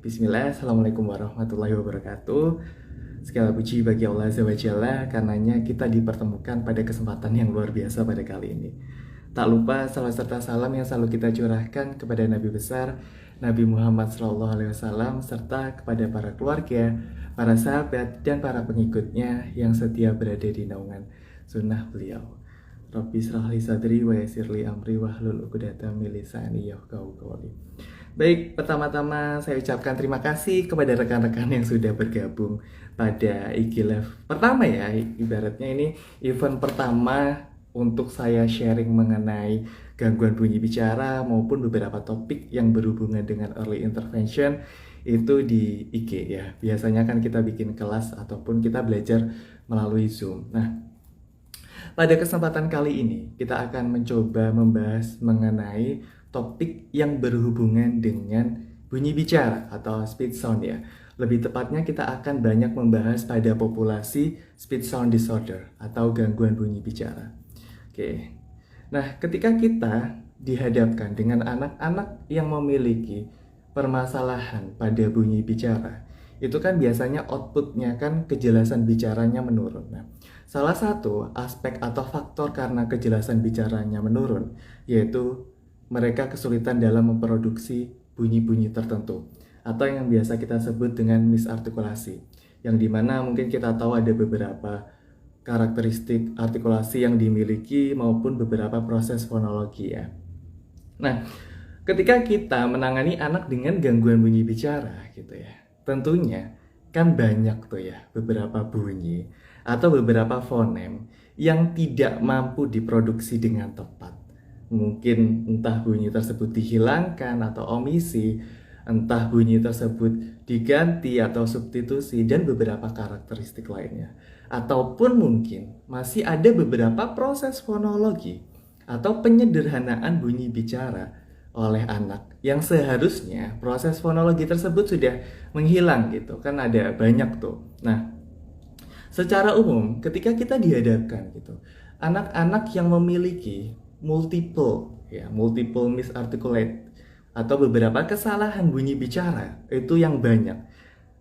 Bismillah, Assalamualaikum warahmatullahi wabarakatuh. Segala puji bagi Allah Azza wa Jalla, karenanya kita dipertemukan pada kesempatan yang luar biasa pada kali ini. Tak lupa salawat serta salam yang selalu kita curahkan kepada Nabi besar Nabi Muhammad SAW, serta kepada para keluarga, para sahabat, dan para pengikutnya yang setia berada di naungan sunnah beliau. Rabbi shrah li sadri wa yassir li amri wahlul 'uqdatam min lisani yafqahu qawli. Baik, pertama-tama saya ucapkan terima kasih kepada rekan-rekan yang sudah bergabung pada IG Live pertama ya. Ibaratnya ini event pertama untuk saya sharing mengenai gangguan bunyi bicara maupun beberapa topik yang berhubungan dengan early intervention itu di IG ya. Biasanya kan kita bikin kelas ataupun kita belajar melalui Zoom. Nah, pada kesempatan kali ini kita akan mencoba membahas mengenai topik yang berhubungan dengan bunyi bicara atau speech sound ya. Lebih tepatnya kita akan banyak membahas pada populasi speech sound disorder atau gangguan bunyi bicara. Oke. Nah, ketika kita dihadapkan dengan anak-anak yang memiliki permasalahan pada bunyi bicara, itu kan biasanya outputnya kan kejelasan bicaranya menurun. Nah, salah satu aspek atau faktor karena kejelasan bicaranya menurun yaitu mereka kesulitan dalam memproduksi bunyi-bunyi tertentu atau yang biasa kita sebut dengan misartikulasi, yang dimana mungkin kita tahu ada beberapa karakteristik artikulasi yang dimiliki maupun beberapa proses fonologi ya. Nah, ketika kita menangani anak dengan gangguan bunyi bicara gitu ya, tentunya kan banyak tuh ya beberapa bunyi atau beberapa fonem yang tidak mampu diproduksi dengan tepat. Mungkin entah bunyi tersebut dihilangkan atau omisi, entah bunyi tersebut diganti atau substitusi, dan beberapa karakteristik lainnya. Ataupun mungkin masih ada beberapa proses fonologi atau penyederhanaan bunyi bicara oleh anak yang seharusnya proses fonologi tersebut sudah menghilang gitu kan, ada banyak tuh. Nah, secara umum ketika kita dihadapkan gitu anak-anak yang memiliki multiple misarticulate atau beberapa kesalahan bunyi bicara itu yang banyak,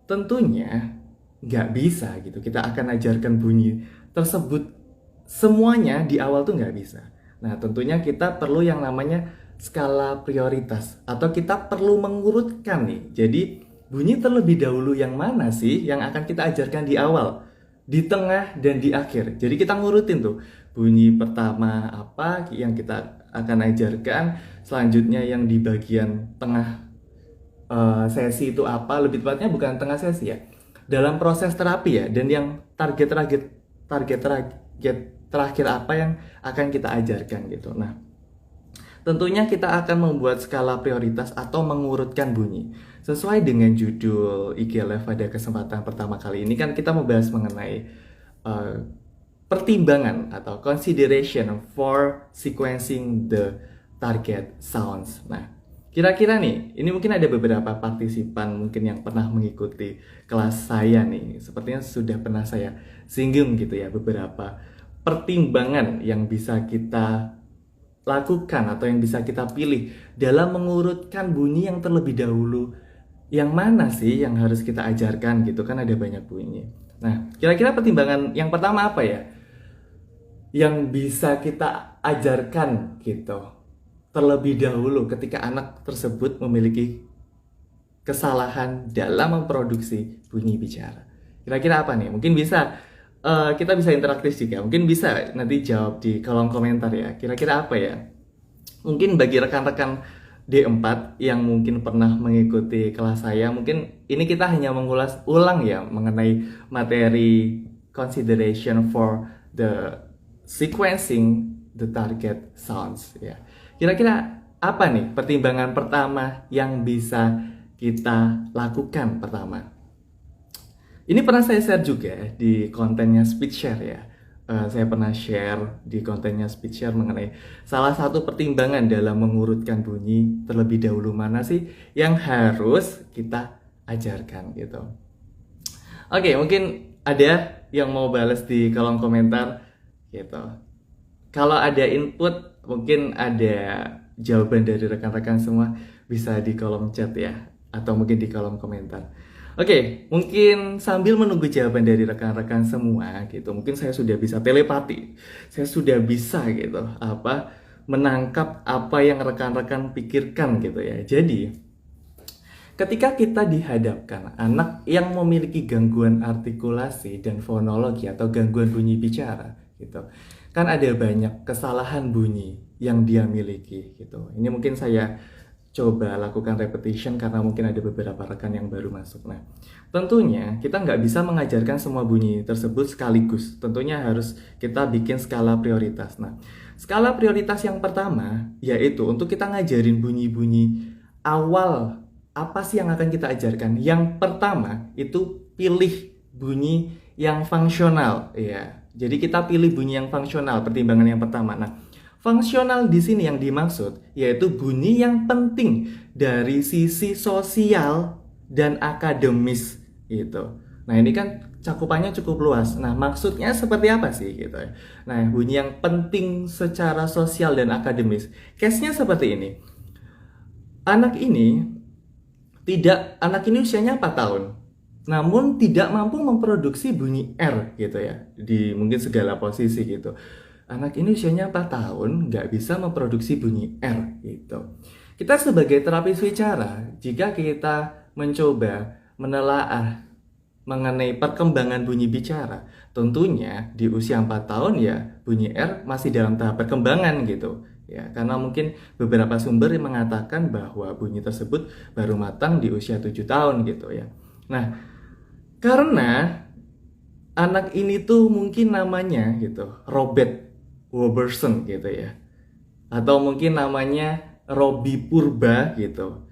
tentunya nggak bisa gitu kita akan ajarkan bunyi tersebut semuanya di awal tuh nggak bisa. Nah, tentunya kita perlu yang namanya skala prioritas atau kita perlu mengurutkan nih. Jadi bunyi terlebih dahulu yang mana sih yang akan kita ajarkan di awal, di tengah, dan di akhir. Jadi kita ngurutin tuh bunyi pertama apa yang kita akan ajarkan, selanjutnya yang di bagian tengah sesi itu apa, lebih tepatnya bukan tengah sesi ya, dalam proses terapi ya, dan yang target terakhir apa yang akan kita ajarkan gitu. Nah, tentunya kita akan membuat skala prioritas atau mengurutkan bunyi sesuai dengan judul IG Live pada kesempatan pertama kali ini. Kan kita membahas mengenai pertimbangan atau consideration for sequencing the target sounds. Nah, kira-kira nih, ini mungkin ada beberapa partisipan mungkin yang pernah mengikuti kelas saya nih, sepertinya sudah pernah saya singgung gitu ya, beberapa pertimbangan yang bisa kita lakukan atau yang bisa kita pilih dalam mengurutkan bunyi yang terlebih dahulu. Yang mana sih yang harus kita ajarkan gitu kan, ada banyak bunyi. Nah, kira-kira pertimbangan yang pertama apa ya yang bisa kita ajarkan gitu terlebih dahulu ketika anak tersebut memiliki kesalahan dalam memproduksi bunyi bicara. Kira-kira apa nih? Mungkin bisa kita bisa interaktif juga. Mungkin bisa nanti jawab di kolom komentar ya. Kira-kira apa ya? Mungkin bagi rekan-rekan D4 yang mungkin pernah mengikuti kelas saya, mungkin ini kita hanya mengulas ulang ya mengenai materi consideration for the sequencing the target sounds ya. Kira-kira apa nih pertimbangan pertama yang bisa kita lakukan pertama? Ini pernah saya share juga di kontennya Speedshare ya. Saya pernah share di kontennya Speedshare mengenai salah satu pertimbangan dalam mengurutkan bunyi terlebih dahulu mana sih yang harus kita ajarkan gitu. Oke, mungkin ada yang mau balas di kolom komentar gitu. Kalau ada input, mungkin ada jawaban dari rekan-rekan semua, bisa di kolom chat ya. atau mungkin di kolom komentar. Oke, mungkin sambil menunggu jawaban dari rekan-rekan semua gitu, mungkin saya sudah bisa telepati, saya sudah bisa gitu menangkap apa yang rekan-rekan pikirkan gitu ya. Jadi ketika kita dihadapkan anak yang memiliki gangguan artikulasi dan fonologi atau gangguan bunyi bicara gitu, kan ada banyak kesalahan bunyi yang dia miliki gitu. Ini mungkin saya coba lakukan repetition karena mungkin ada beberapa rekan yang baru masuk. Nah, tentunya kita nggak bisa mengajarkan semua bunyi tersebut sekaligus. Tentunya harus kita bikin skala prioritas. Nah, skala prioritas yang pertama yaitu untuk kita ngajarin bunyi-bunyi awal apa sih yang akan kita ajarkan. Yang pertama itu pilih bunyi yang fungsional, ya. Jadi kita pilih bunyi yang fungsional, pertimbangan yang pertama. Nah, fungsional di sini yang dimaksud yaitu bunyi yang penting dari sisi sosial dan akademis gitu. Nah, ini kan cakupannya cukup luas. Nah, maksudnya seperti apa sih gitu ya. Nah, bunyi yang penting secara sosial dan akademis. Case-nya seperti ini. Anak ini usianya 4 tahun. Namun tidak mampu memproduksi bunyi R gitu ya. Di mungkin segala posisi gitu. Anak ini usianya 4 tahun, nggak bisa memproduksi bunyi R gitu. Kita sebagai terapis bicara, jika kita mencoba menelaah mengenai perkembangan bunyi bicara, tentunya di usia 4 tahun ya bunyi R masih dalam tahap perkembangan gitu. Ya, karena mungkin beberapa sumber yang mengatakan bahwa bunyi tersebut baru matang di usia 7 tahun gitu ya. Nah, karena anak ini tuh mungkin namanya gitu, Robert Robertson gitu ya. Atau mungkin namanya Robi Purba gitu.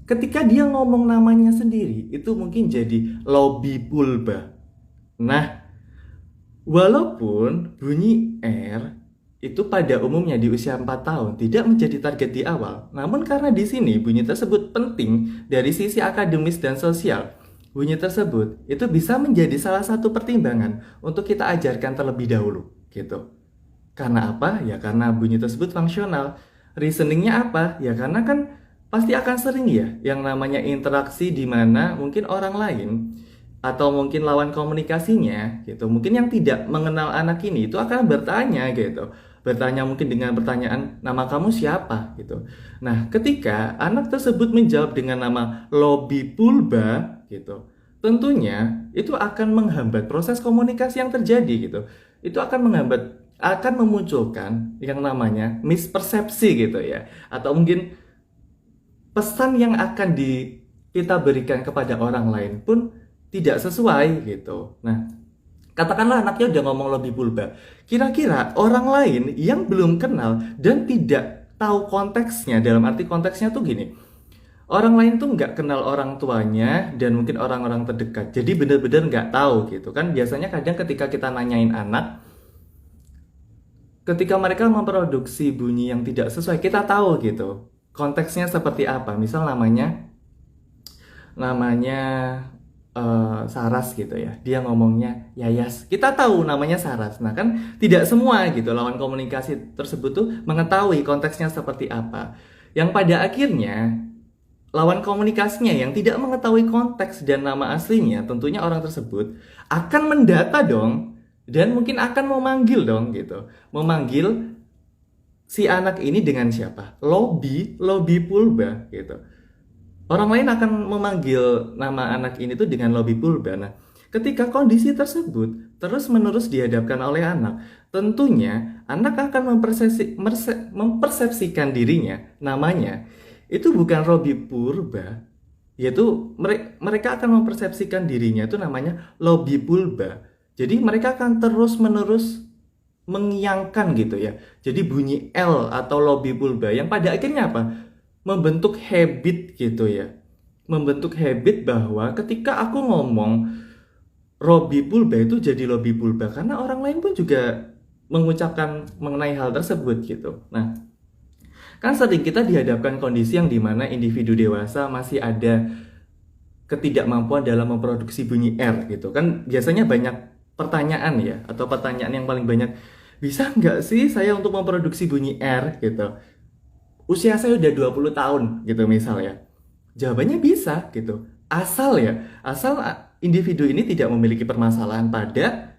Ketika dia ngomong namanya sendiri, itu mungkin jadi Lobi Pulba. Nah, walaupun bunyi R itu pada umumnya di usia 4 tahun tidak menjadi target di awal, namun karena di sini bunyi tersebut penting dari sisi akademis dan sosial, bunyi tersebut itu bisa menjadi salah satu pertimbangan untuk kita ajarkan terlebih dahulu gitu. Karena apa? Ya karena bunyi tersebut fungsional. Reasoningnya apa? Ya karena kan pasti akan sering ya yang namanya interaksi di mana mungkin orang lain atau mungkin lawan komunikasinya gitu. Mungkin yang tidak mengenal anak ini itu akan bertanya gitu. Bertanya mungkin dengan pertanyaan, nama kamu siapa gitu. Nah, ketika anak tersebut menjawab dengan nama Lobi Pulba gitu, tentunya itu akan menghambat proses komunikasi yang terjadi gitu. Itu akan memunculkan yang namanya mispersepsi gitu ya, atau mungkin pesan yang akan kita berikan kepada orang lain pun tidak sesuai gitu. Nah, katakanlah anaknya udah ngomong Lobi Pulba, kira-kira orang lain yang belum kenal dan tidak tahu konteksnya, dalam arti konteksnya tuh gini, orang lain tuh nggak kenal orang tuanya dan mungkin orang-orang terdekat, jadi bener-bener nggak tahu gitu kan. Biasanya kadang ketika kita nanyain anak, ketika mereka memproduksi bunyi yang tidak sesuai, kita tahu gitu konteksnya seperti apa. Misal namanya Saras gitu ya, dia ngomongnya Yayas, kita tahu namanya Saras. Nah kan tidak semua gitu lawan komunikasi tersebut tuh mengetahui konteksnya seperti apa, yang pada akhirnya lawan komunikasinya yang tidak mengetahui konteks dan nama aslinya, tentunya orang tersebut akan mendata dong. Dan mungkin akan memanggil dong gitu. Memanggil si anak ini dengan siapa? Lobi Pulba gitu. Orang lain akan memanggil nama anak ini tuh dengan Lobi Pulba. Nah, ketika kondisi tersebut terus-menerus dihadapkan oleh anak, tentunya anak akan mempersepsikan dirinya, namanya itu bukan Lobi Purba, yaitu mereka akan mempersepsikan dirinya itu namanya Lobi Pulba. Jadi mereka akan terus-menerus mengiangkan gitu ya. Jadi bunyi L atau Lobi Pulba yang pada akhirnya apa? Membentuk habit gitu ya. Membentuk habit bahwa ketika aku ngomong Robi Pulba itu jadi Lobi Pulba, karena orang lain pun juga mengucapkan mengenai hal tersebut gitu. Nah, kan sering kita dihadapkan kondisi yang dimana individu dewasa masih ada ketidakmampuan dalam memproduksi bunyi R gitu kan. Biasanya banyak pertanyaan ya, atau pertanyaan yang paling banyak, bisa nggak sih saya untuk memproduksi bunyi R gitu, usia saya udah 20 tahun gitu misal ya, Jawabannya bisa gitu. Asal individu ini tidak memiliki permasalahan pada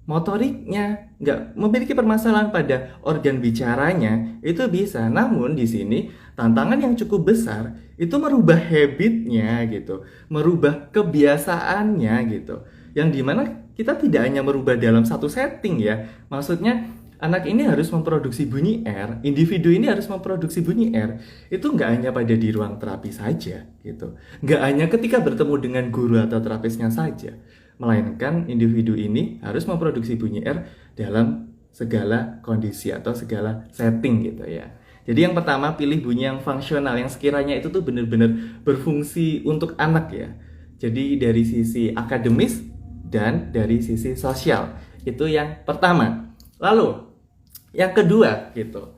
motoriknya, nggak memiliki permasalahan pada organ bicaranya, itu bisa. Namun di sini tantangan yang cukup besar itu merubah habitnya gitu, merubah kebiasaannya gitu. Yang dimana kita tidak hanya merubah dalam satu setting ya, maksudnya anak ini harus memproduksi bunyi R, individu ini harus memproduksi bunyi R, itu nggak hanya pada di ruang terapi saja gitu, nggak hanya ketika bertemu dengan guru atau terapisnya saja, melainkan individu ini harus memproduksi bunyi R dalam segala kondisi atau segala setting gitu ya. Jadi yang pertama, pilih bunyi yang fungsional, yang sekiranya itu tuh benar-benar berfungsi untuk anak ya. Jadi dari sisi akademis dan dari sisi sosial, itu yang pertama. Lalu yang kedua gitu,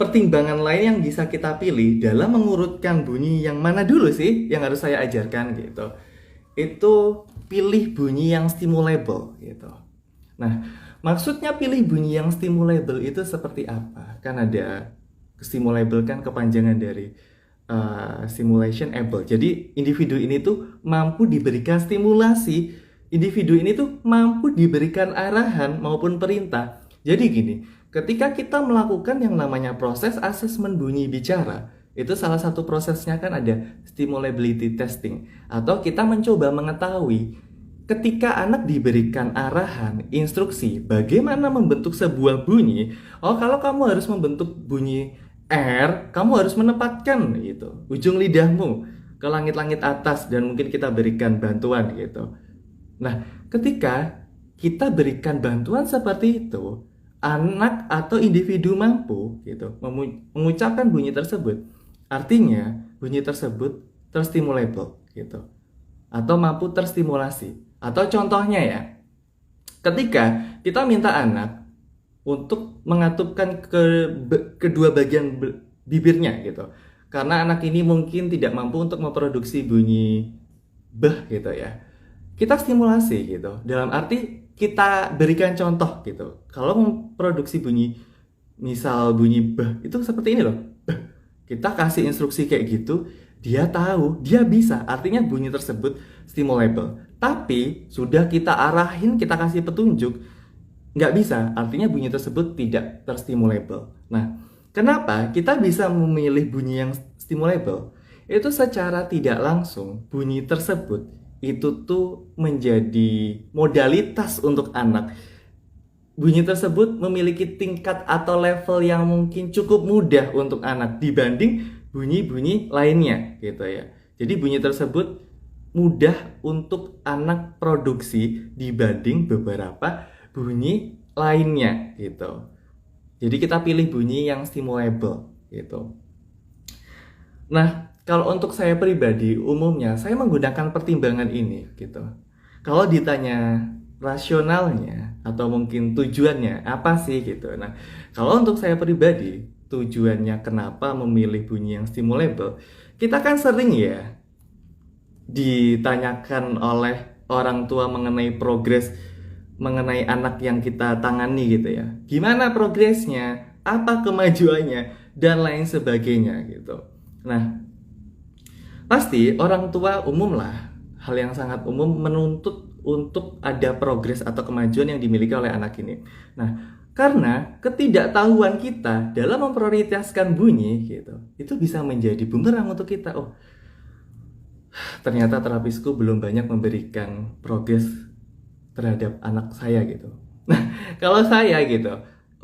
pertimbangan lain yang bisa kita pilih dalam mengurutkan bunyi yang mana dulu sih yang harus saya ajarkan gitu, itu pilih bunyi yang stimulable gitu. Nah, maksudnya pilih bunyi yang stimulable itu seperti apa? Kan ada stimulable kan kepanjangan dari stimulation able. Jadi individu ini tuh mampu diberikan stimulasi, individu ini tuh mampu diberikan arahan maupun perintah. Jadi gini, ketika kita melakukan yang namanya proses asesmen bunyi bicara, itu salah satu prosesnya kan ada stimulability testing, atau kita mencoba mengetahui ketika anak diberikan arahan, instruksi bagaimana membentuk sebuah bunyi. Oh, kalau kamu harus membentuk bunyi R, kamu harus menempatkan gitu ujung lidahmu ke langit-langit atas, dan mungkin kita berikan bantuan gitu. Nah, ketika kita berikan bantuan seperti itu, anak atau individu mampu gitu mengucapkan bunyi tersebut, artinya bunyi tersebut terstimulable gitu, atau mampu terstimulasi. Atau contohnya ya, ketika kita minta anak untuk mengatupkan kedua bagian bibirnya gitu, karena anak ini mungkin tidak mampu untuk memproduksi bunyi beh gitu ya, kita stimulasi gitu, dalam arti kita berikan contoh gitu. Kalau memproduksi bunyi, misal bunyi beh itu seperti ini loh, beh. Kita kasih instruksi kayak gitu, dia tahu, dia bisa, artinya bunyi tersebut stimulable. Tapi sudah kita arahin, kita kasih petunjuk, nggak bisa, artinya bunyi tersebut tidak terstimulable. Nah, kenapa kita bisa memilih bunyi yang stimulable? Itu secara tidak langsung bunyi tersebut itu tuh menjadi modalitas untuk anak. Bunyi tersebut memiliki tingkat atau level yang mungkin cukup mudah untuk anak dibanding bunyi-bunyi lainnya gitu ya. Jadi bunyi tersebut mudah untuk anak produksi dibanding beberapa bunyi lainnya gitu. Jadi kita pilih bunyi yang stimulable gitu. Nah, kalau untuk saya pribadi, umumnya saya menggunakan pertimbangan ini gitu. Kalau ditanya rasionalnya atau mungkin tujuannya apa sih gitu. Nah, kalau untuk saya pribadi, tujuannya kenapa memilih bunyi yang stimulable, kita kan sering ya ditanyakan oleh orang tua mengenai progres, mengenai anak yang kita tangani gitu ya. Gimana progresnya? Apa kemajuannya? Dan lain sebagainya gitu. Nah, pasti orang tua umum lah, hal yang sangat umum menuntut untuk ada progres atau kemajuan yang dimiliki oleh anak ini. Nah, karena ketidaktahuan kita dalam memprioritaskan bunyi gitu, itu bisa menjadi bumerang untuk kita. Oh, ternyata terapisku belum banyak memberikan progres terhadap anak saya gitu. Nah, kalau saya gitu,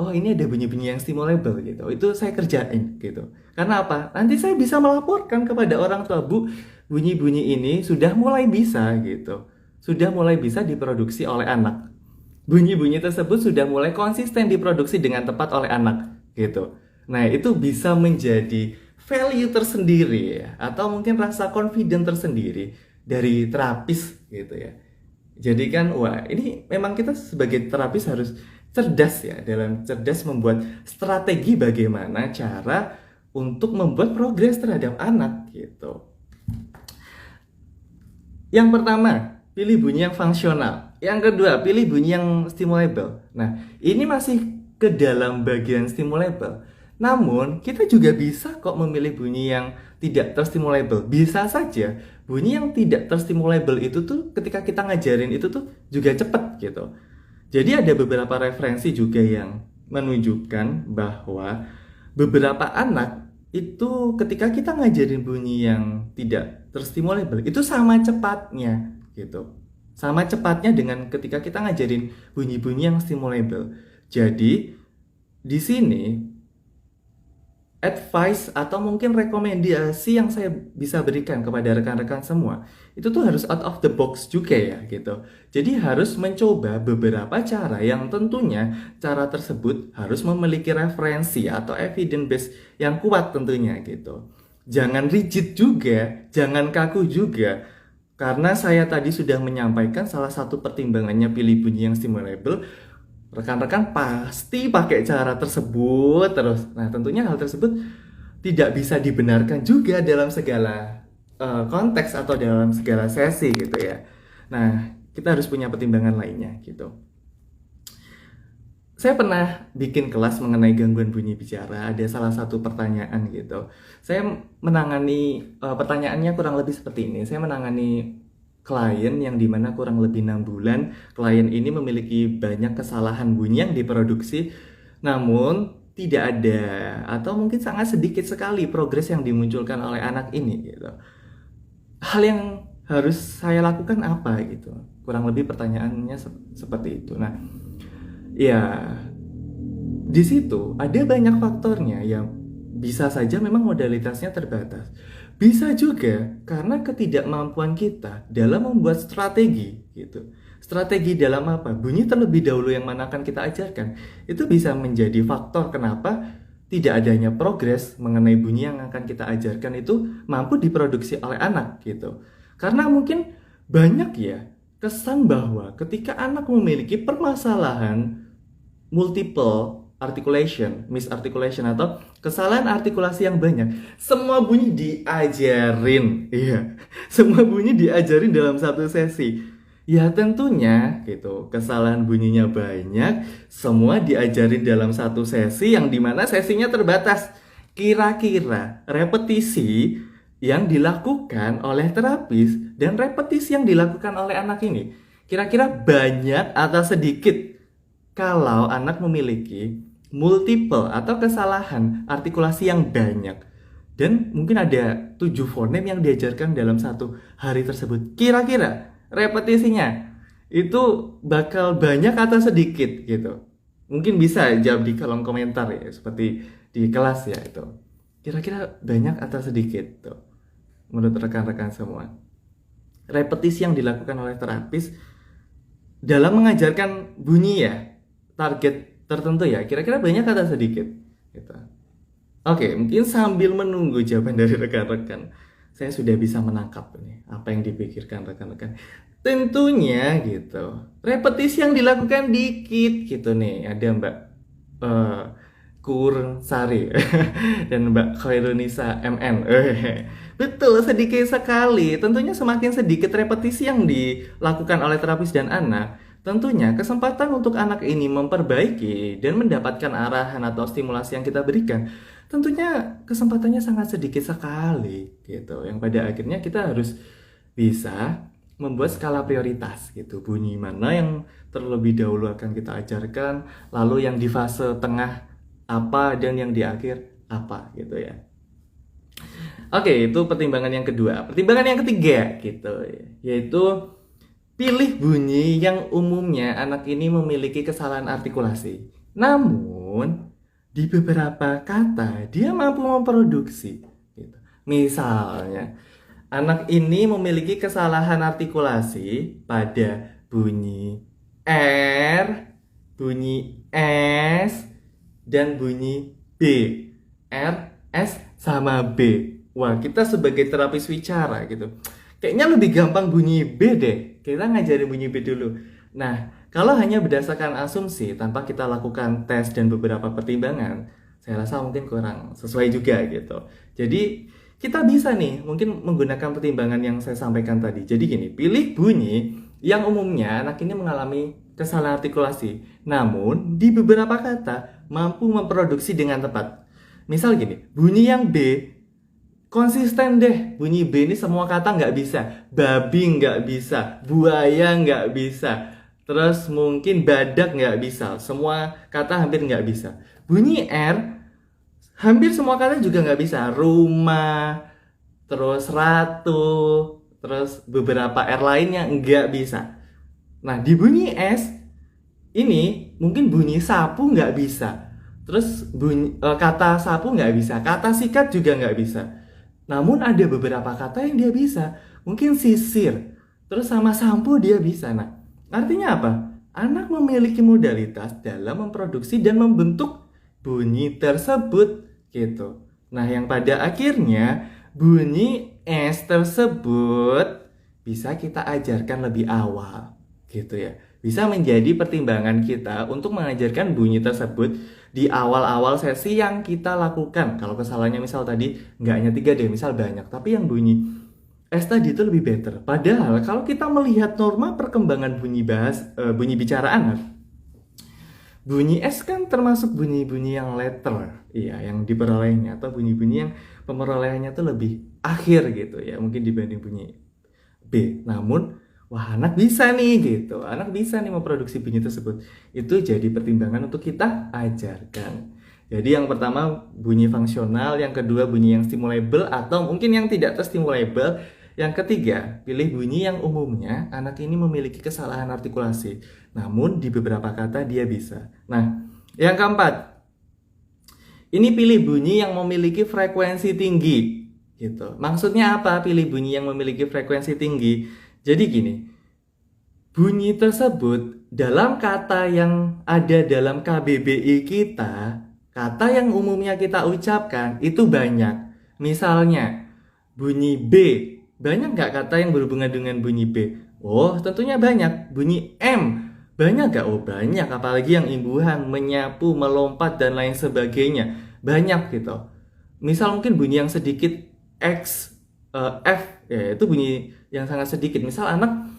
oh ini ada bunyi-bunyi yang stimulable gitu, itu saya kerjain gitu. Karena apa? Nanti saya bisa melaporkan kepada orang tua, Bu, bunyi-bunyi ini sudah mulai bisa gitu, sudah mulai bisa diproduksi oleh anak. Bunyi-bunyi tersebut sudah mulai konsisten diproduksi dengan tepat oleh anak gitu. Nah, itu bisa menjadi value tersendiri ya, atau mungkin rasa confident tersendiri dari terapis gitu ya. Jadi kan, wah ini memang kita sebagai terapis harus cerdas ya, dalam cerdas membuat strategi bagaimana cara untuk membuat progres terhadap anak gitu. Yang pertama, pilih bunyi yang fungsional. Yang kedua, pilih bunyi yang stimulable. Nah, ini masih ke dalam bagian stimulable. Namun, kita juga bisa kok memilih bunyi yang tidak terstimulable. Bisa saja bunyi yang tidak terstimulable itu tuh ketika kita ngajarin itu tuh juga cepet gitu. Jadi ada beberapa referensi juga yang menunjukkan bahwa beberapa anak itu ketika kita ngajarin bunyi yang tidak terstimulable itu sama cepatnya gitu. Sama cepatnya dengan ketika kita ngajarin bunyi-bunyi yang stimulable. Jadi di sini advice atau mungkin rekomendasi yang saya bisa berikan kepada rekan-rekan semua itu tuh harus out of the box juga ya gitu. Jadi harus mencoba beberapa cara yang tentunya cara tersebut harus memiliki referensi atau evidence base yang kuat tentunya gitu. Jangan rigid juga, jangan kaku juga. Karena saya tadi sudah menyampaikan salah satu pertimbangannya pilih bunyi yang stimulable, rekan-rekan pasti pakai cara tersebut terus. Nah, tentunya hal tersebut tidak bisa dibenarkan juga dalam segala konteks atau dalam segala sesi gitu ya. Nah, kita harus punya pertimbangan lainnya gitu. Saya pernah bikin kelas mengenai gangguan bunyi bicara. Ada salah satu pertanyaan gitu. Saya menangani pertanyaannya kurang lebih seperti ini. Saya menangani klien yang dimana kurang lebih 6 bulan klien ini memiliki banyak kesalahan bunyi yang diproduksi, namun tidak ada atau mungkin sangat sedikit sekali progres yang dimunculkan oleh anak ini gitu. Hal yang harus saya lakukan apa gitu, kurang lebih pertanyaannya seperti itu. Nah ya, di situ ada banyak faktornya yang bisa saja memang modalitasnya terbatas. Bisa juga karena ketidakmampuan kita dalam membuat strategi gitu. Strategi dalam apa? Bunyi terlebih dahulu yang mana akan kita ajarkan. Itu bisa menjadi faktor kenapa tidak adanya progres mengenai bunyi yang akan kita ajarkan itu mampu diproduksi oleh anak gitu. Karena mungkin banyak ya kesan bahwa ketika anak memiliki permasalahan multiple articulation, misarticulation atau kesalahan artikulasi yang banyak, semua bunyi diajarin, iya, semua bunyi diajarin dalam satu sesi. Ya tentunya gitu, kesalahan bunyinya banyak, semua diajarin dalam satu sesi yang dimana sesinya terbatas. Kira-kira repetisi yang dilakukan oleh terapis dan repetisi yang dilakukan oleh anak ini, kira-kira banyak atau sedikit kalau anak memiliki multiple atau kesalahan artikulasi yang banyak dan mungkin ada 7 fonem yang diajarkan dalam satu hari tersebut, kira-kira repetisinya itu bakal banyak atau sedikit gitu. Mungkin bisa jawab di kolom komentar ya, seperti di kelas ya itu. Kira-kira banyak atau sedikit tuh menurut rekan-rekan semua. Repetisi yang dilakukan oleh terapis dalam mengajarkan bunyi ya, target tertentu ya, kira-kira banyak atau sedikit gitu. Oke, mungkin sambil menunggu jawaban dari rekan-rekan, saya sudah bisa menangkap nih apa yang dipikirkan rekan-rekan. Tentunya gitu, repetisi yang dilakukan dikit gitu nih. Ada Mbak Kur Sari dan Mbak Khairunisa MN. Betul, sedikit sekali. Tentunya semakin sedikit repetisi yang dilakukan oleh terapis dan anak, tentunya kesempatan untuk anak ini memperbaiki dan mendapatkan arahan atau stimulasi yang kita berikan, tentunya kesempatannya sangat sedikit sekali gitu. Yang pada akhirnya kita harus bisa membuat skala prioritas gitu. Bunyi mana yang terlebih dahulu akan kita ajarkan, lalu yang di fase tengah apa, dan yang di akhir apa gitu ya. Oke, itu pertimbangan yang kedua. Pertimbangan yang ketiga gitu, yaitu pilih bunyi yang umumnya anak ini memiliki kesalahan artikulasi. Namun, di beberapa kata dia mampu memproduksi. Gitu. Misalnya, anak ini memiliki kesalahan artikulasi pada bunyi R, bunyi S, dan bunyi B. R, S, sama B. Wah, kita sebagai terapis wicara gitu, kayaknya lebih gampang bunyi B deh. Kita ngajarin bunyi B dulu. Nah, kalau hanya berdasarkan asumsi tanpa kita lakukan tes dan beberapa pertimbangan, saya rasa mungkin kurang sesuai juga gitu. Jadi, kita bisa nih mungkin menggunakan pertimbangan yang saya sampaikan tadi. Jadi gini, pilih bunyi yang umumnya anak ini mengalami kesalahan artikulasi, namun di beberapa kata mampu memproduksi dengan tepat. Misal gini, bunyi yang B konsisten deh. Bunyi B ini semua kata nggak bisa. Babi nggak bisa, buaya nggak bisa, terus mungkin badak nggak bisa. Semua kata hampir nggak bisa. Bunyi R hampir semua kata juga nggak bisa. Rumah, terus ratu, terus beberapa R lainnya nggak bisa. Nah, di bunyi S ini mungkin bunyi sapu nggak bisa. Terus kata sapu nggak bisa, kata sikat juga nggak bisa. Namun ada beberapa kata yang dia bisa. Mungkin sisir, terus sama sampo dia bisa. Nah, artinya apa? Anak memiliki modalitas dalam memproduksi dan membentuk bunyi tersebut gitu. Nah, yang pada akhirnya bunyi S tersebut bisa kita ajarkan lebih awal gitu ya. Bisa menjadi pertimbangan kita untuk mengajarkan bunyi tersebut di awal-awal sesi yang kita lakukan. Kalau kesalahannya misal tadi nggak hanya 3 deh, misal banyak, tapi yang bunyi S tadi itu lebih better. Padahal kalau kita melihat norma perkembangan bunyi bicara anak, bunyi S kan termasuk bunyi-bunyi yang letter, iya, yang diperolehnya, atau bunyi-bunyi yang pemerolehannya tuh lebih akhir gitu ya, mungkin dibanding bunyi B. Namun, wah, anak bisa nih gitu, anak bisa nih memproduksi bunyi tersebut. Itu jadi pertimbangan untuk kita ajarkan. Jadi yang pertama bunyi fungsional, yang kedua bunyi yang stimulable atau mungkin yang tidak terstimulable. Yang ketiga, pilih bunyi yang umumnya anak ini memiliki kesalahan artikulasi, namun di beberapa kata dia bisa. Nah, yang keempat, ini pilih bunyi yang memiliki frekuensi tinggi gitu. Maksudnya apa pilih bunyi yang memiliki frekuensi tinggi? Jadi gini, bunyi tersebut dalam kata yang ada dalam KBBI kita, kata yang umumnya kita ucapkan itu banyak. Misalnya, bunyi B, banyak nggak kata yang berhubungan dengan bunyi B? Oh, tentunya banyak. Bunyi M, banyak nggak? Oh, banyak. Apalagi yang imbuhan, menyapu, melompat, dan lain sebagainya. Banyak gitu. Misal mungkin bunyi yang sedikit X, F, ya itu bunyi yang sangat sedikit. Misal anak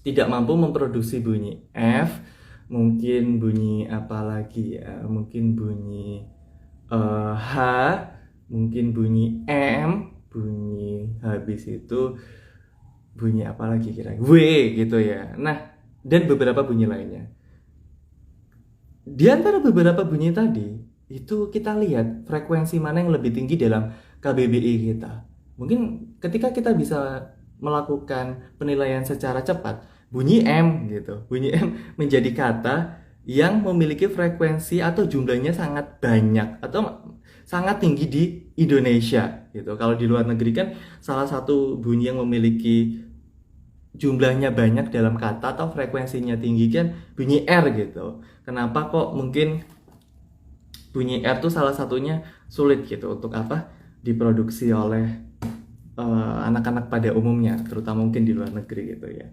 tidak mampu memproduksi bunyi F, mungkin bunyi apa lagi ya? Mungkin bunyi H, mungkin bunyi M, bunyi habis itu bunyi apa lagi kira-kira W gitu ya. Nah, dan beberapa bunyi lainnya. Di antara beberapa bunyi tadi, itu kita lihat frekuensi mana yang lebih tinggi dalam KBBI kita. Mungkin ketika kita bisa melakukan penilaian secara cepat, bunyi M gitu. Bunyi M menjadi kata yang memiliki frekuensi atau jumlahnya sangat banyak atau sangat tinggi di Indonesia gitu. Kalau di luar negeri kan salah satu bunyi yang memiliki jumlahnya banyak dalam kata atau frekuensinya tinggi kan bunyi R gitu. Kenapa kok mungkin bunyi R tuh salah satunya sulit gitu untuk apa diproduksi oleh anak-anak pada umumnya, terutama mungkin di luar negeri gitu ya.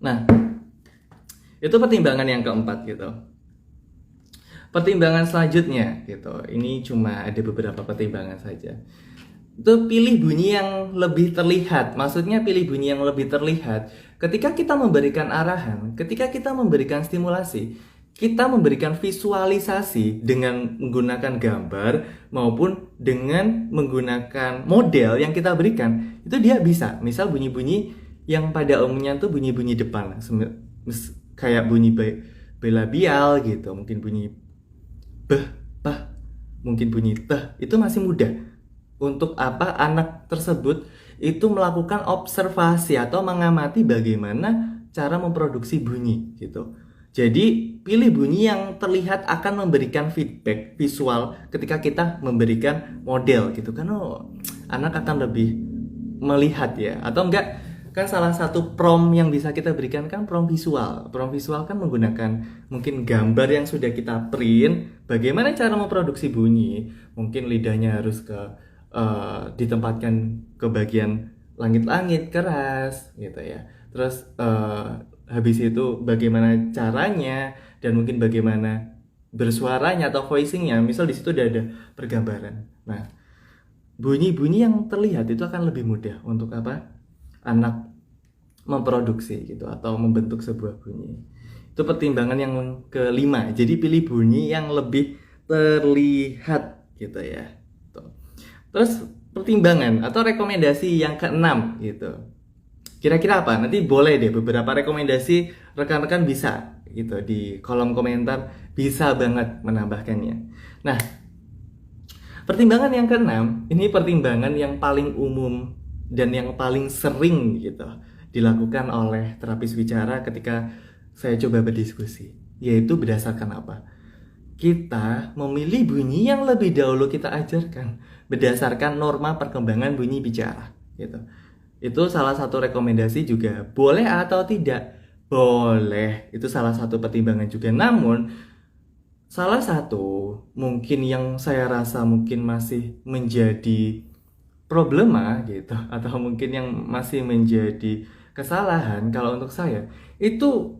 Nah, itu pertimbangan yang keempat gitu. Pertimbangan selanjutnya gitu, ini cuma ada beberapa pertimbangan saja. Itu pilih bunyi yang lebih terlihat. Maksudnya pilih bunyi yang lebih terlihat ketika kita memberikan arahan, ketika kita memberikan stimulasi, kita memberikan visualisasi dengan menggunakan gambar maupun dengan menggunakan model yang kita berikan, itu dia bisa. Misal bunyi-bunyi yang pada umumnya tuh bunyi-bunyi depan, kayak bunyi bilabial gitu, mungkin bunyi beh, bah, mungkin bunyi teh, itu masih mudah. Untuk apa anak tersebut itu melakukan observasi atau mengamati bagaimana cara memproduksi bunyi gitu. Jadi pilih bunyi yang terlihat akan memberikan feedback visual ketika kita memberikan model gitu kan. Anak akan lebih melihat ya, atau enggak kan salah satu prompt yang bisa kita berikan kan prompt visual. Prompt visual kan menggunakan mungkin gambar yang sudah kita print, bagaimana cara memproduksi bunyi. Mungkin lidahnya harus ditempatkan ke bagian langit-langit keras gitu ya. Terus habis itu bagaimana caranya dan mungkin bagaimana bersuaranya atau voicingnya. Misal di situ udah ada pergambaran. Nah, bunyi-bunyi yang terlihat itu akan lebih mudah untuk apa? Anak memproduksi gitu atau membentuk sebuah bunyi. Itu pertimbangan yang kelima. Jadi pilih bunyi yang lebih terlihat gitu ya. Tuh. Terus pertimbangan atau rekomendasi yang keenam gitu. Kira-kira apa? Nanti boleh deh beberapa rekomendasi rekan-rekan bisa gitu di kolom komentar, bisa banget menambahkannya. Nah, pertimbangan yang keenam, ini pertimbangan yang paling umum dan yang paling sering gitu dilakukan oleh terapis bicara ketika saya coba berdiskusi, yaitu berdasarkan apa? Kita memilih bunyi yang lebih dahulu kita ajarkan berdasarkan norma perkembangan bunyi bicara gitu. Itu salah satu rekomendasi juga. Boleh atau tidak? Boleh. Itu salah satu pertimbangan juga. Namun salah satu mungkin yang saya rasa mungkin masih menjadi problema gitu, atau mungkin yang masih menjadi kesalahan kalau untuk saya, itu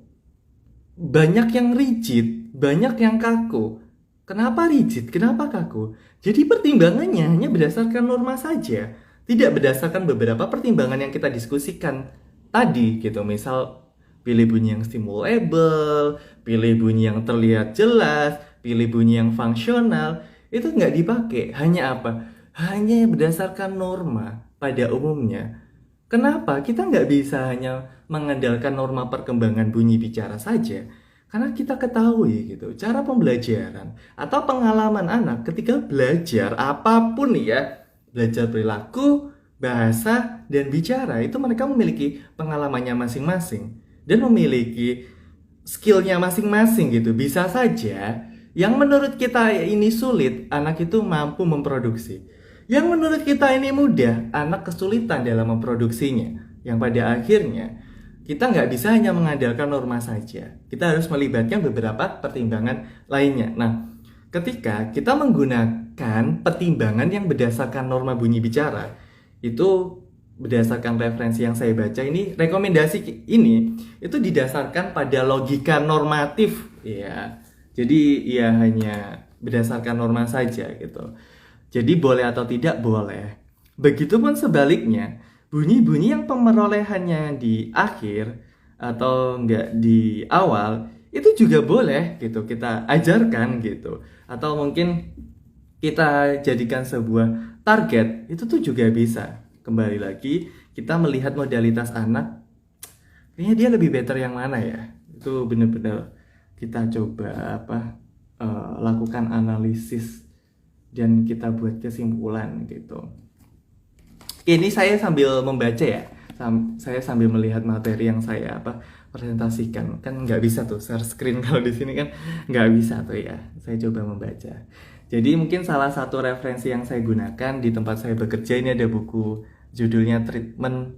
banyak yang rigid, banyak yang kaku. Kenapa rigid? Kenapa kaku? Jadi pertimbangannya hanya berdasarkan norma saja, tidak berdasarkan beberapa pertimbangan yang kita diskusikan tadi gitu. Misal pilih bunyi yang stimulable, pilih bunyi yang terlihat jelas, pilih bunyi yang fungsional, itu nggak dipakai. Hanya apa? Hanya berdasarkan norma pada umumnya. Kenapa? Kita nggak bisa hanya mengandalkan norma perkembangan bunyi bicara saja. Karena kita ketahui gitu, cara pembelajaran atau pengalaman anak ketika belajar apapun ya, belajar perilaku, bahasa, dan bicara, itu mereka memiliki pengalamannya masing-masing dan memiliki skillnya masing-masing gitu. Bisa saja yang menurut kita ini sulit, anak itu mampu memproduksi. Yang menurut kita ini mudah, anak kesulitan dalam memproduksinya. Yang pada akhirnya kita nggak bisa hanya mengandalkan norma saja. Kita harus melibatkan beberapa pertimbangan lainnya. Nah, ketika kita menggunakan pertimbangan yang berdasarkan norma bunyi bicara, itu berdasarkan referensi yang saya baca, ini rekomendasi ini itu didasarkan pada logika normatif ya. Jadi ya hanya berdasarkan norma saja gitu. Jadi boleh atau tidak boleh. Begitupun sebaliknya, bunyi-bunyi yang pemerolehannya di akhir atau enggak di awal itu juga boleh gitu kita ajarkan gitu. Atau mungkin kita jadikan sebuah target, itu tuh juga bisa. Kembali lagi, kita melihat modalitas anak, kayaknya dia lebih better yang mana ya. Itu benar-benar kita coba lakukan analisis dan kita buat kesimpulan gitu. Ini saya sambil membaca ya, saya sambil melihat materi yang saya presentasikan. Kan nggak bisa tuh share screen kalau di sini kan nggak bisa tuh ya. Saya coba membaca. Jadi mungkin salah satu referensi yang saya gunakan di tempat saya bekerja ini ada buku judulnya Treatment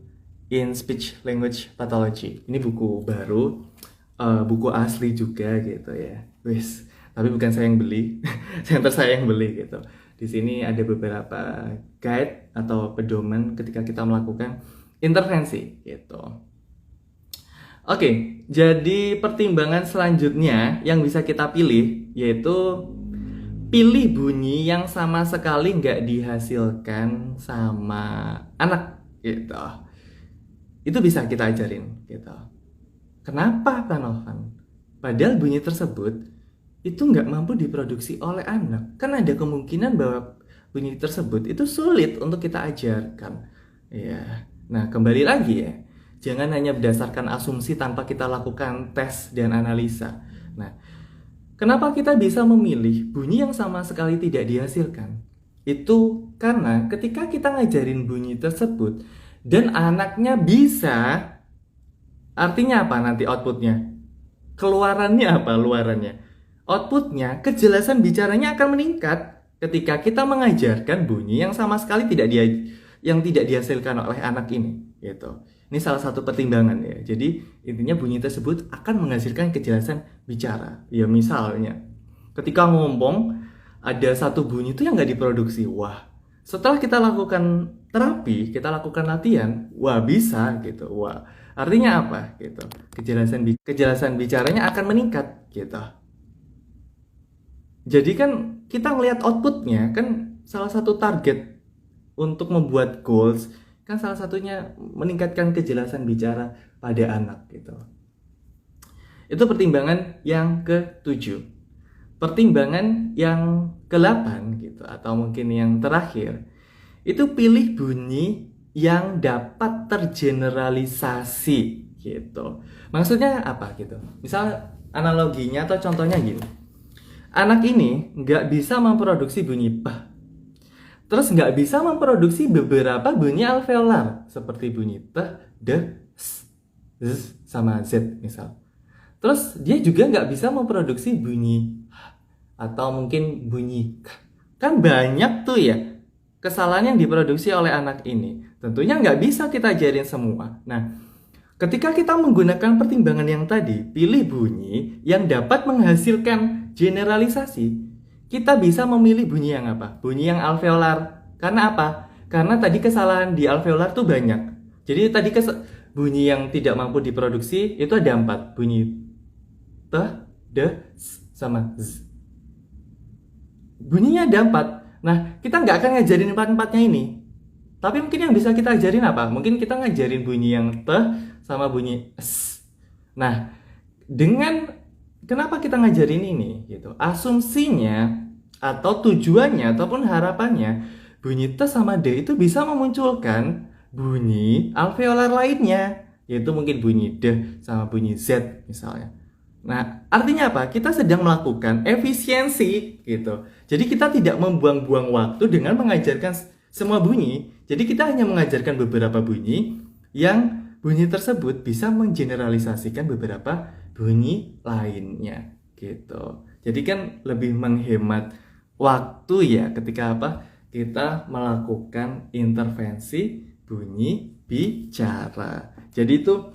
in Speech Language Pathology. Ini buku baru, buku asli juga gitu ya. Wis, tapi bukan saya yang beli, center saya yang beli gitu. Di sini ada beberapa guide atau pedoman ketika kita melakukan intervensi gitu. Oke, jadi pertimbangan selanjutnya yang bisa kita pilih yaitu pilih bunyi yang sama sekali nggak dihasilkan sama anak gitu. Itu bisa kita ajarin gitu. Kenapa Kak Novan? Padahal bunyi tersebut itu nggak mampu diproduksi oleh anak. Kan ada kemungkinan bahwa bunyi tersebut itu sulit untuk kita ajarkan. Ya. Nah, kembali lagi ya. Jangan hanya berdasarkan asumsi tanpa kita lakukan tes dan analisa. Nah, kenapa kita bisa memilih bunyi yang sama sekali tidak dihasilkan? Itu karena ketika kita ngajarin bunyi tersebut dan anaknya bisa, artinya apa nanti outputnya? Keluarannya apa luarannya? Outputnya, kejelasan bicaranya akan meningkat ketika kita mengajarkan bunyi yang sama sekali tidak dihasilkan oleh anak ini gitu. Ini salah satu pertimbangan ya. Jadi intinya bunyi tersebut akan menghasilkan kejelasan bicara. Ya misalnya ketika ngomong ada satu bunyi itu yang nggak diproduksi. Wah, setelah kita lakukan terapi, kita lakukan latihan, wah bisa gitu. Wah, artinya apa gitu? Kejelasan bicaranya akan meningkat gitu. Jadi kan kita ngelihat outputnya, kan salah satu target untuk membuat goals kan salah satunya meningkatkan kejelasan bicara pada anak gitu. Itu pertimbangan yang ke-7. Pertimbangan yang ke-8 gitu, atau mungkin yang terakhir, itu pilih bunyi yang dapat tergeneralisasi gitu. Maksudnya apa gitu? Misal analoginya atau contohnya gini. Anak ini nggak bisa memproduksi bunyi p, terus nggak bisa memproduksi beberapa bunyi alveolar seperti bunyi t, d, s, z, sama z misal. Terus dia juga nggak bisa memproduksi bunyi atau mungkin bunyi k. Kan banyak tuh ya kesalahan yang diproduksi oleh anak ini. Tentunya nggak bisa kita ajarin semua. Nah, ketika kita menggunakan pertimbangan yang tadi, pilih bunyi yang dapat menghasilkan generalisasi, kita bisa memilih bunyi yang apa? Bunyi yang alveolar. Karena apa? Karena tadi kesalahan di alveolar tuh banyak. Jadi tadi bunyi yang tidak mampu diproduksi itu ada 4. Bunyi t, d, s, sama z. Bunyinya ada 4. Nah, kita nggak akan ngajarin 4-4-nya ini. Tapi mungkin yang bisa kita ajarin apa? Mungkin kita ngajarin bunyi yang t sama bunyi s. Nah, kenapa kita ngajarin ini? Gitu. Asumsinya atau tujuannya ataupun harapannya, bunyi t sama d itu bisa memunculkan bunyi alveolar lainnya, yaitu mungkin bunyi d sama bunyi z misalnya. Nah, artinya apa? Kita sedang melakukan efisiensi gitu. Jadi kita tidak membuang-buang waktu dengan mengajarkan semua bunyi. Jadi kita hanya mengajarkan beberapa bunyi yang bunyi tersebut bisa menggeneralisasikan beberapa bunyi lainnya gitu. Jadi kan lebih menghemat waktu ya ketika apa? Kita melakukan intervensi bunyi bicara. Jadi itu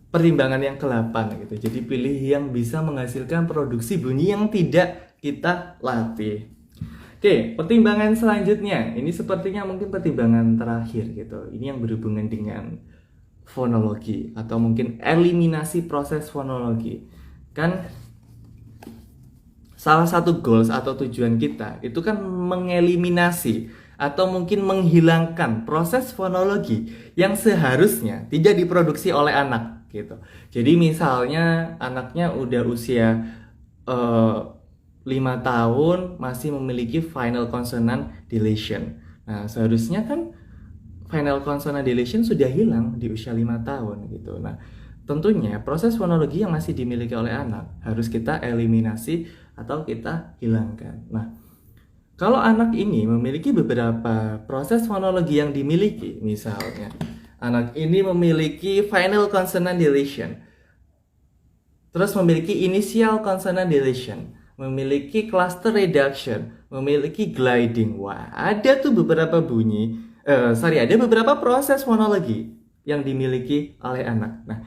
pertimbangan yang ke-8 gitu. Jadi pilih yang bisa menghasilkan produksi bunyi yang tidak kita latih. Oke, pertimbangan selanjutnya. Ini sepertinya mungkin pertimbangan terakhir gitu. Ini yang berhubungan dengan fonologi atau mungkin eliminasi proses fonologi. Kan salah satu goals atau tujuan kita itu kan mengeliminasi atau mungkin menghilangkan proses fonologi yang seharusnya tidak diproduksi oleh anak gitu. Jadi misalnya anaknya udah usia 5 tahun masih memiliki final consonant deletion. Nah, seharusnya kan final consonant deletion sudah hilang di usia 5 tahun gitu. Nah, tentunya proses fonologi yang masih dimiliki oleh anak harus kita eliminasi atau kita hilangkan. Nah, kalau anak ini memiliki beberapa proses fonologi yang dimiliki, misalnya anak ini memiliki final consonant deletion, terus memiliki initial consonant deletion, memiliki cluster reduction, memiliki gliding. Wah, ada tuh beberapa ada beberapa proses fonologi yang dimiliki oleh anak. Nah,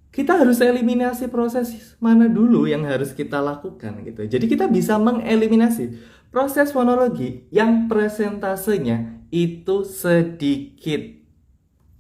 kita harus eliminasi proses mana dulu yang harus kita lakukan gitu. Jadi kita bisa mengeliminasi proses fonologi yang presentasenya itu sedikit.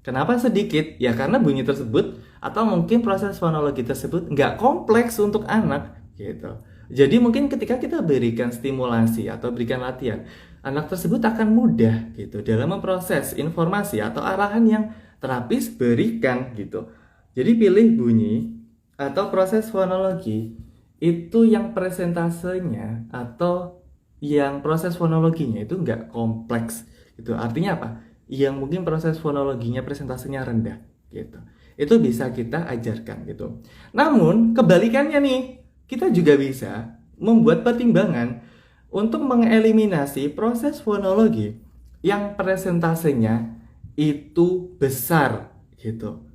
Kenapa sedikit? Ya karena bunyi tersebut atau mungkin proses fonologi tersebut nggak kompleks untuk anak gitu. Jadi mungkin ketika kita berikan stimulasi atau berikan latihan, anak tersebut akan mudah gitu dalam memproses informasi atau arahan yang terapis berikan gitu. Jadi pilih bunyi atau proses fonologi itu yang presentasenya atau yang proses fonologinya itu nggak kompleks gitu. Artinya apa? Yang mungkin proses fonologinya presentasenya rendah gitu. Itu bisa kita ajarkan gitu. Namun kebalikannya nih, kita juga bisa membuat pertimbangan untuk mengeliminasi proses fonologi yang presentasenya itu besar gitu.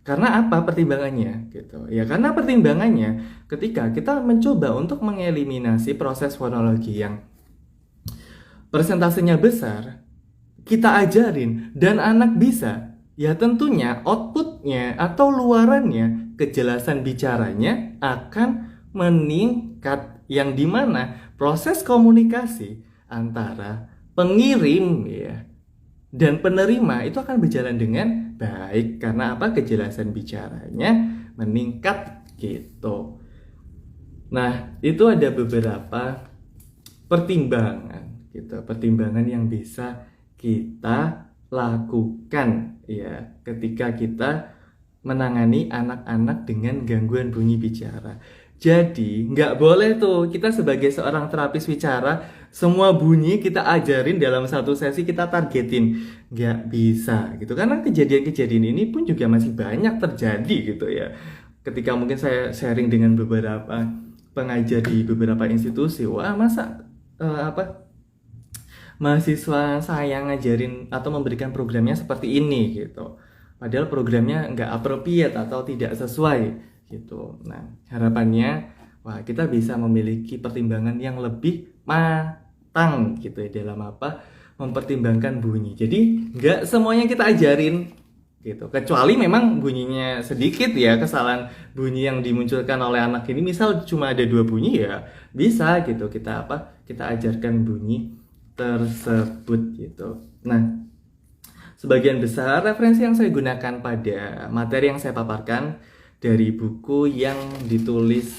Karena apa pertimbangannya gitu? Ya karena pertimbangannya ketika kita mencoba untuk mengeliminasi proses fonologi yang presentasenya besar, kita ajarin dan anak bisa, ya tentunya outputnya atau luarannya, kejelasan bicaranya akan meningkat, yang dimana proses komunikasi antara pengirim ya dan penerima itu akan berjalan dengan baik. Karena apa? Kejelasan bicaranya meningkat gitu. Nah, itu ada beberapa pertimbangan gitu, pertimbangan yang bisa kita lakukan ya ketika kita menangani anak-anak dengan gangguan bunyi bicara. Jadi nggak boleh tuh kita sebagai seorang terapis bicara semua bunyi kita ajarin dalam satu sesi, kita targetin. Nggak bisa gitu, karena kejadian-kejadian ini pun juga masih banyak terjadi gitu ya. Ketika mungkin saya sharing dengan beberapa pengajar di beberapa institusi, wah masa mahasiswa saya ngajarin atau memberikan programnya seperti ini gitu, padahal programnya nggak appropriate atau tidak sesuai gitu. Nah, harapannya wah kita bisa memiliki pertimbangan yang lebih matang gitu ya dalam mempertimbangkan bunyi. Jadi nggak semuanya kita ajarin gitu, kecuali memang bunyinya sedikit ya, kesalahan bunyi yang dimunculkan oleh anak ini misal cuma ada 2 bunyi, ya bisa gitu kita kita ajarkan bunyi tersebut gitu. Nah, sebagian besar referensi yang saya gunakan pada materi yang saya paparkan dari buku yang ditulis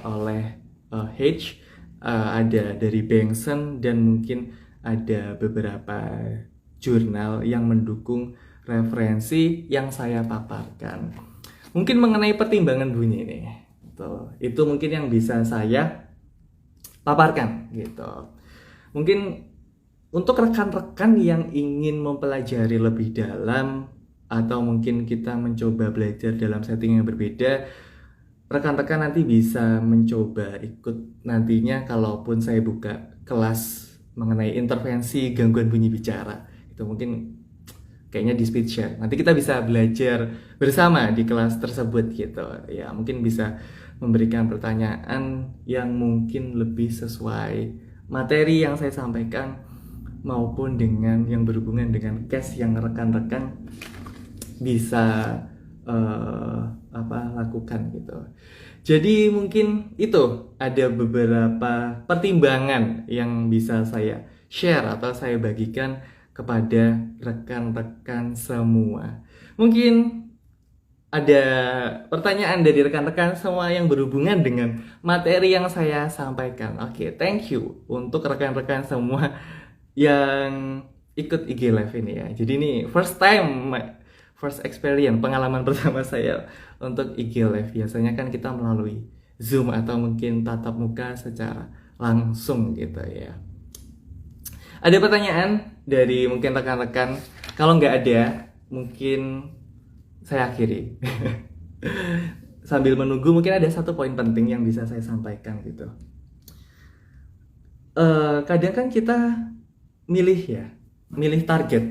oleh H, ada dari Bengtson, dan mungkin ada beberapa jurnal yang mendukung referensi yang saya paparkan. Mungkin mengenai pertimbangan bunyi nih, itu mungkin yang bisa saya paparkan gitu. Mungkin untuk rekan-rekan yang ingin mempelajari lebih dalam atau mungkin kita mencoba belajar dalam setting yang berbeda, rekan-rekan nanti bisa mencoba ikut nantinya kalaupun saya buka kelas mengenai intervensi gangguan bunyi bicara. Itu mungkin kayaknya di Speedshare. Nanti kita bisa belajar bersama di kelas tersebut gitu. Ya, mungkin bisa memberikan pertanyaan yang mungkin lebih sesuai materi yang saya sampaikan maupun dengan yang berhubungan dengan case yang rekan-rekan bisa lakukan gitu. Jadi mungkin itu ada beberapa pertimbangan yang bisa saya share atau saya bagikan kepada rekan-rekan semua. Mungkin ada pertanyaan dari rekan-rekan semua yang berhubungan dengan materi yang saya sampaikan. Oke, thank you untuk rekan-rekan semua yang ikut IG Live ini ya. Jadi ini first experience, pengalaman pertama saya untuk IG Live. Biasanya kan kita melalui Zoom atau mungkin tatap muka secara langsung gitu ya. Ada pertanyaan dari mungkin rekan-rekan? Kalau nggak ada, mungkin saya akhiri. Sambil menunggu, mungkin ada satu poin penting yang bisa saya sampaikan gitu. Kadang kan kita milih target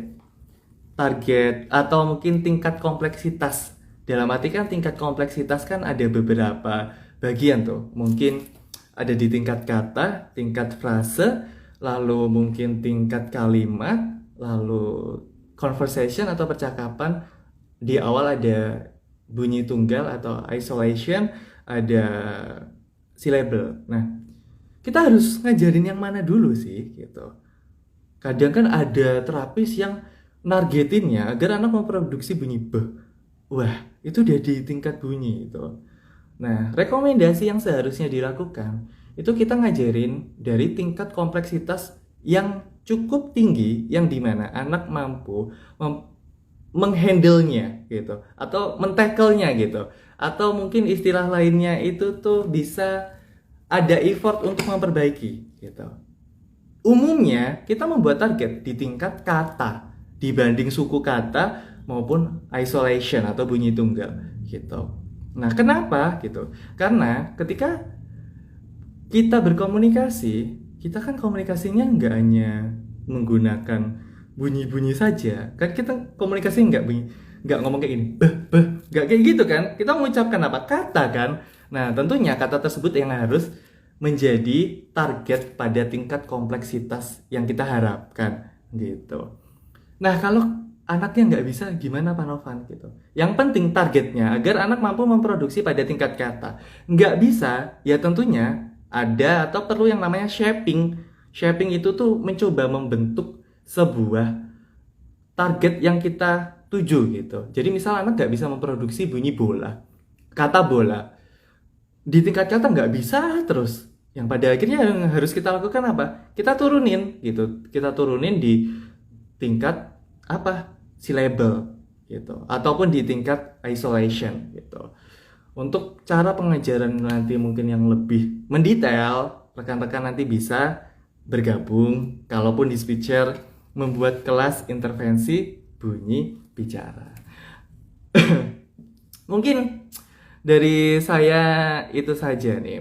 atau mungkin tingkat kompleksitas. Dalam arti kan tingkat kompleksitas kan ada beberapa bagian tuh. Mungkin ada di tingkat kata, tingkat frase, lalu mungkin tingkat kalimat, lalu conversation atau percakapan. Di awal ada bunyi tunggal atau isolation, ada syllable. Nah, kita harus ngajarin yang mana dulu sih gitu. Kadang kan ada terapis yang nargetinnya agar anak memproduksi bunyi b. Wah, itu udah di tingkat bunyi itu. Nah, rekomendasi yang seharusnya dilakukan itu kita ngajarin dari tingkat kompleksitas yang cukup tinggi, yang dimana anak mampu menghandle-nya gitu, atau men-tackle-nya gitu, atau mungkin istilah lainnya itu tuh bisa ada effort untuk memperbaiki gitu. Umumnya kita membuat target di tingkat kata dibanding suku kata maupun isolation atau bunyi tunggal gitu. Nah, kenapa gitu? Karena ketika kita berkomunikasi, kita kan komunikasinya nggak hanya menggunakan bunyi-bunyi saja, kan kita komunikasi nggak ngomong kayak gini, nggak kayak gitu kan, kita mengucapkan apa? Kata kan. Nah, tentunya kata tersebut yang harus menjadi target pada tingkat kompleksitas yang kita harapkan gitu. Nah, kalau anaknya nggak bisa, gimana Pak Novan gitu? Yang penting targetnya agar anak mampu memproduksi pada tingkat kata. Nggak bisa, ya tentunya ada atau perlu yang namanya shaping. Shaping itu tuh mencoba membentuk sebuah target yang kita tuju gitu. Jadi misal anak nggak bisa memproduksi bunyi bola, kata bola, di tingkat kata nggak bisa terus. Yang pada akhirnya yang harus kita lakukan apa? Kita turunin gitu. Kita turunin di tingkat syllable gitu, ataupun di tingkat isolation gitu. Untuk cara pengajaran nanti mungkin yang lebih mendetail, rekan-rekan nanti bisa bergabung kalaupun di Speedshare membuat kelas intervensi bunyi bicara. Mungkin dari saya itu saja nih.